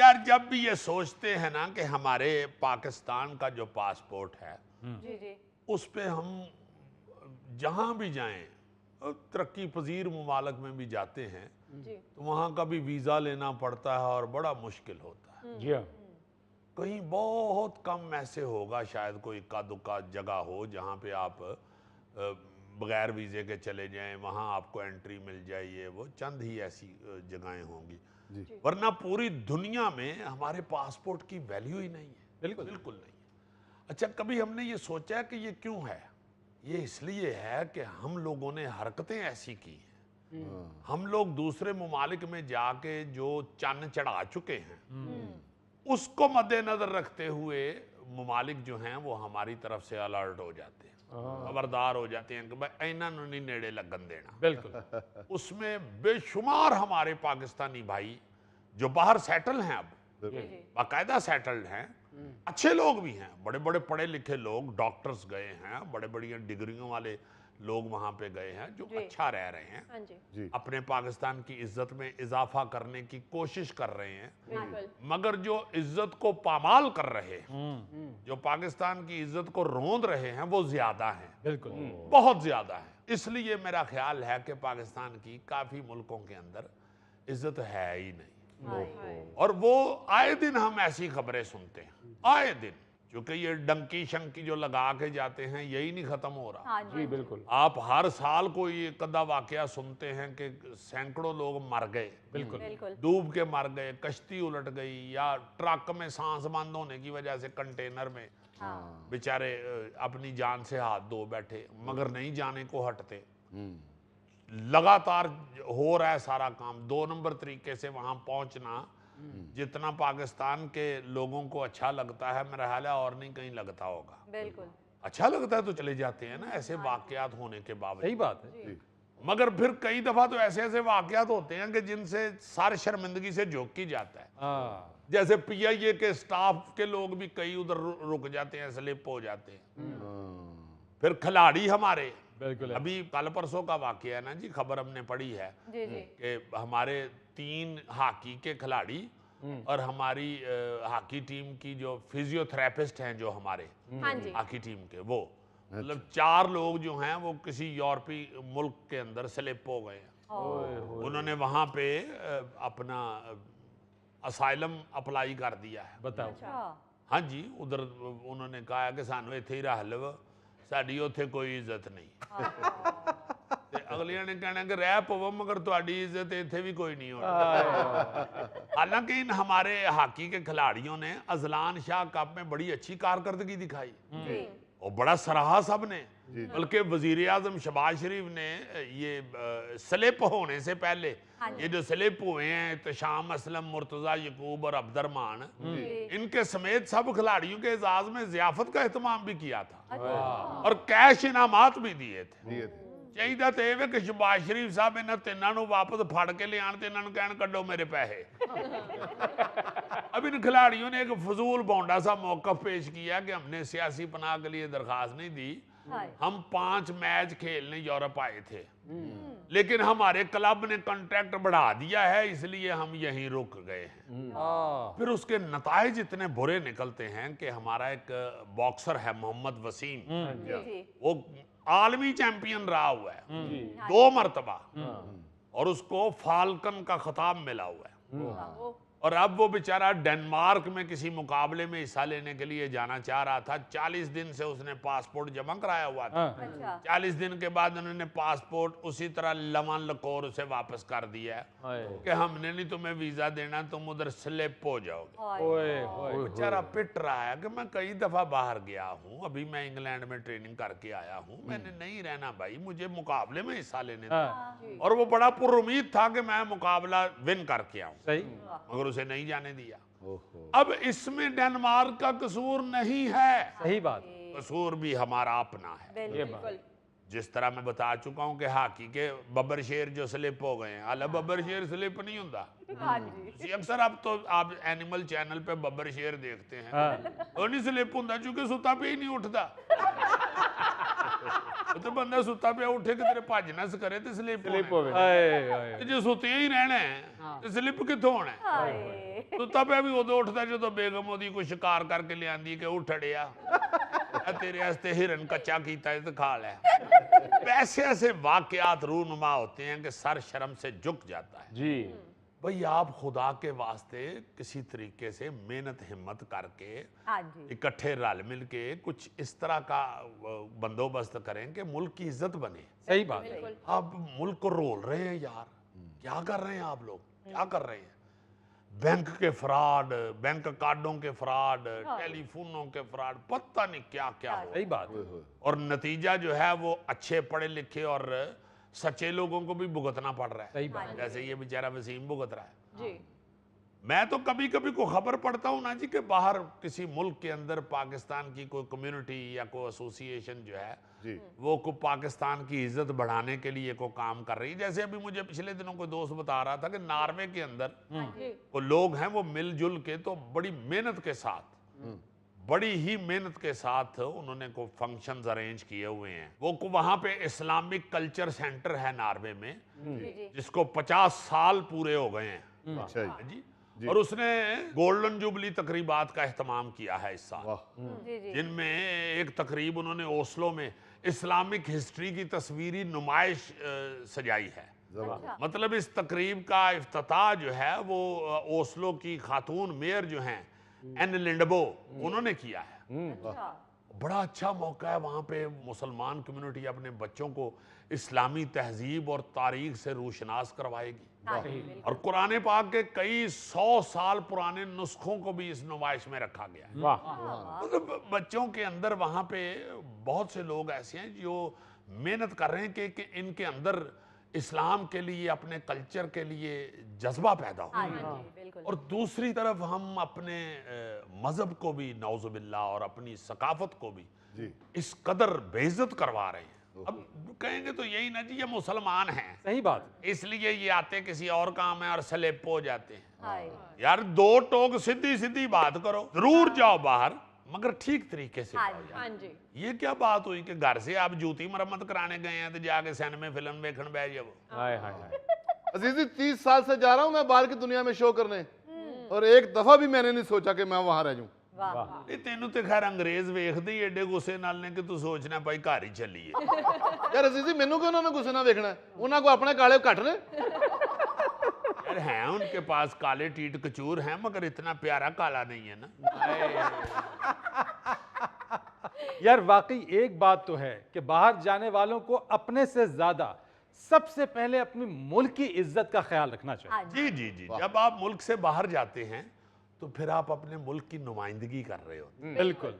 یار جب بھی یہ سوچتے ہیں نا کہ ہمارے پاکستان کا جو پاسپورٹ ہے جی جی اس پہ ہم جہاں بھی جائیں ترقی پذیر ممالک میں بھی جاتے ہیں جی تو وہاں کا بھی ویزا لینا پڑتا ہے اور بڑا مشکل ہوتا ہے. جی ہاں کہیں بہت کم ایسے ہوگا شاید کوئی اکا دکا جگہ ہو جہاں پہ آپ بغیر ویزے کے چلے جائیں, وہاں آپ کو انٹری مل جائے. یہ وہ چند ہی ایسی جگہیں ہوں گی, ورنہ پوری دنیا میں ہمارے پاسپورٹ کی ویلیو ہی نہیں ہے. بالکل بالکل نہیں. اچھا کبھی ہم نے یہ سوچا ہے کہ یہ کیوں ہے؟ یہ اس لیے ہے کہ ہم لوگوں نے حرکتیں ایسی کی ہیں. ہم لوگ دوسرے ممالک میں جا کے جو چن چڑھا چکے ہیں اس کو مد نظر رکھتے ہوئے ممالک جو ہیں وہ ہماری طرف سے الرٹ ہو جاتے ہیں, خبردار ہو جاتے ہیں کہ بھائی انہاں نوں نہیں نیڑے لگن دینا. بالکل اس میں بے شمار ہمارے پاکستانی بھائی جو باہر سیٹل ہیں, اب باقاعدہ سیٹلڈ ہیں, اچھے لوگ بھی ہیں, بڑے بڑے پڑھے لکھے لوگ, ڈاکٹرز گئے ہیں, بڑے بڑی ڈگریوں والے لوگ وہاں پہ گئے ہیں جو اچھا رہ رہے ہیں, اپنے پاکستان کی عزت میں اضافہ کرنے کی کوشش کر رہے ہیں. مگر جو عزت کو پامال کر رہے ہیں, جو پاکستان کی عزت کو روند رہے ہیں, وہ زیادہ ہیں, بالکل بہت زیادہ ہیں. اس لیے میرا خیال ہے کہ پاکستان کی کافی ملکوں کے اندر عزت ہے ہی نہیں. اور وہ آئے دن ہم ایسی خبریں سنتے ہیں, آئے دن, چونکہ یہ ڈنکی شنکی جو لگا کے جاتے ہیں یہی نہیں ختم ہو رہا. جی بالکل آپ ہر سال کوئی ایک آدھا واقعہ سنتے ہیں کہ سینکڑوں لوگ مر گئے, بالکل ڈوب کے مر گئے, کشتی الٹ گئی, یا ٹرک میں سانس بند ہونے کی وجہ سے کنٹینر میں بیچارے اپنی جان سے ہاتھ دھو بیٹھے, مگر نہیں جانے کو ہٹتے. لگاتار ہو رہا ہے سارا کام 2 نمبر طریقے سے وہاں پہنچنا. جتنا پاکستان کے لوگوں کو اچھا لگتا ہے میرا خیال ہے اور نہیں کہیں لگتا ہوگا. بالکل اچھا لگتا ہے تو چلے جاتے ہیں نا ایسے واقعات ہونے کے باوجود. صحیح بات ہے. مگر پھر کئی دفعہ تو ایسے ایسے واقعات ہوتے ہیں کہ جن سے سار شرمندگی سے جھک کی جاتا ہے. جیسے پی آئی اے کے سٹاف کے لوگ بھی کئی ادھر رک جاتے ہیں, سلپ ہو جاتے ہیں. پھر کھلاڑی ہمارے, بالکل ابھی کل پرسوں کا واقعہ ہے نا جی, خبر ہم نے پڑھی ہے کہ ہمارے 3 ہاکی کے کھلاڑی اور ہماری ہاکی ٹیم کی جو فیزیو تھراپسٹ ہیں جو ہمارے ہاکی ٹیم کے, وہ مطلب 4 لوگ جو ہیں وہ کسی یورپی ملک کے اندر سلپ ہو گئے ہیں. انہوں نے وہاں پہ اپنا اسائلم اپلائی کر دیا ہے. بتاؤ. ہاں جی, ادھر انہوں نے کہا ہے کہ سانو ایتھے ہی رہ لو, ساڈی اوتھے کوئی عزت نہیں. اگلیاں نے کہنا کہ رہ پو مگر تہاڈی عزت ایتھے بھی کوئی نہیں ہونی. حالانکہ ان ہمارے ہاکی کے کھلاڑیوں نے اذلان شاہ کپ میں بڑی اچھی کارکردگی دکھائی, اور بڑا سراہا سب نے. بلکہ وزیر اعظم شہباز شریف نے یہ سلپ ہونے سے پہلے یہ جو سلپ ہوئے ہیں احتشام اسلم, مرتضیٰ یعقوب اور عبد الرحمان, ان کے سمیت سب کھلاڑیوں کے اعزاز میں ضیافت کا اہتمام بھی کیا تھا اور کیش انعامات بھی دیے تھے. چاہیے تو یہ کہ شہباز شریف صاحب انہوں تینوں نوں واپس پھڑ کے لے آن تے انہوں کہن کڈو میرے پیسے. اب ان کھلاڑیوں نے ایک فضول بونڈا سا موقف پیش کیا کہ ہم نے سیاسی پناہ کے لیے درخواست نہیں دی, ہم 5 میچ کھیلنے یورپ آئے تھے, لیکن ہمارے کلب نے کنٹریکٹ بڑھا دیا ہے اس لیے ہم یہیں رک گئے ہیں. پھر اس کے نتائج اتنے برے نکلتے ہیں کہ ہمارا ایک باکسر ہے محمد وسیم, وہ عالمی چیمپئن رہا ہوا ہے 2 مرتبہ, اور اس کو فالکن کا خطاب ملا ہوا ہے. اور اب وہ بیچارہ ڈنمارک میں کسی مقابلے میں حصہ لینے کے لیے جانا چاہ رہا تھا. 40 دن سے اس نے پاسپورٹ جمع کرایا ہوا تھا. 40 دن کے بعد انہوں نے پاسپورٹ اسی طرح لمن لکور اسے واپس کر دیا ہے کہ ہم نے نہیں تمہیں ویزا دینا, تم ادھر سلپ ہو جاؤ گے. بیچارہ پٹ رہا ہے کہ میں کئی دفعہ باہر گیا ہوں, ابھی میں انگلینڈ میں ٹریننگ کر کے آیا ہوں, میں نے نہیں رہنا بھائی, مجھے مقابلے میں حصہ لینے تھا. اور وہ بڑا پر امید تھا کہ میں مقابلہ ون کر کے آؤں, مگر اسے نہیں جانے دیا. اب اس میں ڈنمارک کا قصور نہیں ہے, صحیح بات, قصور بھی ہمارا اپنا ہے. جس طرح میں بتا چکا ہوں کہ ہاکی کے ببر شیر جو سلپ ہو گئے ہیں, حالہ ببر شیر سلپ نہیں ہوتا. اکثر اب تو آپ اینیمل چینل پہ ببر شیر دیکھتے ہیں, وہ نہیں سلپ ہوتا چونکہ ستا پہ ہی نہیں اٹھتا. تو بندہ ستا پہ اٹھے کہ تیرے بھج نہ کرے تو سلپ ہوئے جی ستیاں ہی رہنا ہے تو سلپ کتوں ہونا ہے ستا پہ بھی ادو اٹھتا جدو بیگم وہ کو شکار کر کے لے آندی کہ اٹھڑیا تیرے ہستے ہرن کچا کیتا ہے تو کھا لے ایسے ایسے واقعات رونما ہوتے ہیں کہ سر شرم سے جھک جاتا ہے جی بھئی آپ خدا کے واسطے کسی طریقے سے محنت ہمت کر کے اکٹھے رل مل کے کچھ اس طرح کا بندوبست کریں کہ ملک کی عزت بنے صحیح بات ہے آپ ملک کو رول رہے ہیں یار کیا کر رہے ہیں آپ لوگ کیا کر رہے ہیں بینک کے فراڈ بینک کارڈوں کے فراڈ ٹیلی فونوں کے فراڈ پتہ نہیں کیا کیا ہو صحیح بات ہے اور نتیجہ جو ہے وہ اچھے پڑھے لکھے اور سچے لوگوں کو بھی بھگتنا پڑ رہا ہے صحیح بات جیسے یہ بیچارہ وسیم بھگت رہا ہے جی میں تو کبھی کبھی کو خبر پڑتا ہوں نا جی کہ باہر کسی ملک کے اندر پاکستان کی کوئی کمیونٹی یا کوئی ایسوسی ایشن جو ہے وہ کو پاکستان کی عزت بڑھانے کے لیے کوئی کام کر رہی ہے جیسے ابھی مجھے پچھلے دنوں کوئی دوست بتا رہا تھا کہ ناروے کے اندر وہ لوگ ہیں وہ مل جل کے تو بڑی محنت کے ساتھ بڑی ہی محنت کے ساتھ انہوں نے کوئی فنکشنز ارینج کیے ہوئے ہیں وہ وہاں پہ اسلامک کلچر سینٹر ہے ناروے میں جس کو 50 سال پورے ہو گئے ہیں اچھا جی اور اس نے گولڈن جوبلی تقریبات کا اہتمام کیا ہے اس سال جن میں ایک تقریب انہوں نے اوسلو میں اسلامک ہسٹری کی تصویری نمائش سجائی ہے مطلب اس تقریب کا افتتاح جو ہے وہ اوسلو کی خاتون میئر جو ہیں این لنڈبو انہوں نے کیا ہے بڑا اچھا موقع ہے وہاں پہ مسلمان کمیونٹی اپنے بچوں کو اسلامی تہذیب اور تاریخ سے روشناس کروائے گی اور قرآن پاک کے کئی 100 سال پرانے نسخوں کو بھی اس نمائش میں رکھا گیا ہے مطلب بچوں کے اندر وہاں پہ بہت سے لوگ ایسے ہیں جو محنت کر رہے ہیں کہ ان کے اندر اسلام کے لیے اپنے کلچر کے لیے جذبہ پیدا ہو اور دوسری طرف ہم اپنے مذہب کو بھی نعوذ باللہ اور اپنی ثقافت کو بھی اس قدر بے عزت کروا رہے ہیں اب کہیں گے تو یہی نہ جی یہ مسلمان ہیں صحیح بات اس لیے یہ آتے کسی اور کام ہے اور سلیپ ہو جاتے ہیں یار دو ٹوک سیدھی سیدھی بات کرو ضرور جاؤ باہر مگر ٹھیک طریقے سے یہ کیا بات ہوئی کہ گھر سے آپ جوتی مرمت کرانے گئے ہیں تو جا کے سینما میں فلم دیکھن بیٹھ جاؤ عزیزی 30 سال سے جا رہا ہوں میں باہر کی دنیا میں شو کرنے اور ایک دفعہ بھی میں نے نہیں سوچا کہ میں وہاں رہ جاؤں تینوں تے خیر انگریز ویکھدے ہی ایڈے غصے نال نے کہ تو سوچنا بھائی گھر ہی چلیے یار عزیزی مینوں کہ انہوں نے غصے نہ ویکھنا ہے انہاں کو اپنے کالے کٹ نے یار ہیں ان کے پاس کالے ٹیٹ کچور ہیں مگر اتنا پیارا کالا نہیں ہے نا یار واقعی ایک بات تو ہے کہ باہر جانے والوں کو اپنے سے زیادہ سب سے پہلے اپنی ملک کی عزت کا خیال رکھنا چاہیے جی جب آپ ملک سے باہر جاتے ہیں تو پھر آپ اپنے ملک کی نمائندگی کر رہے ہوتے ہیں بالکل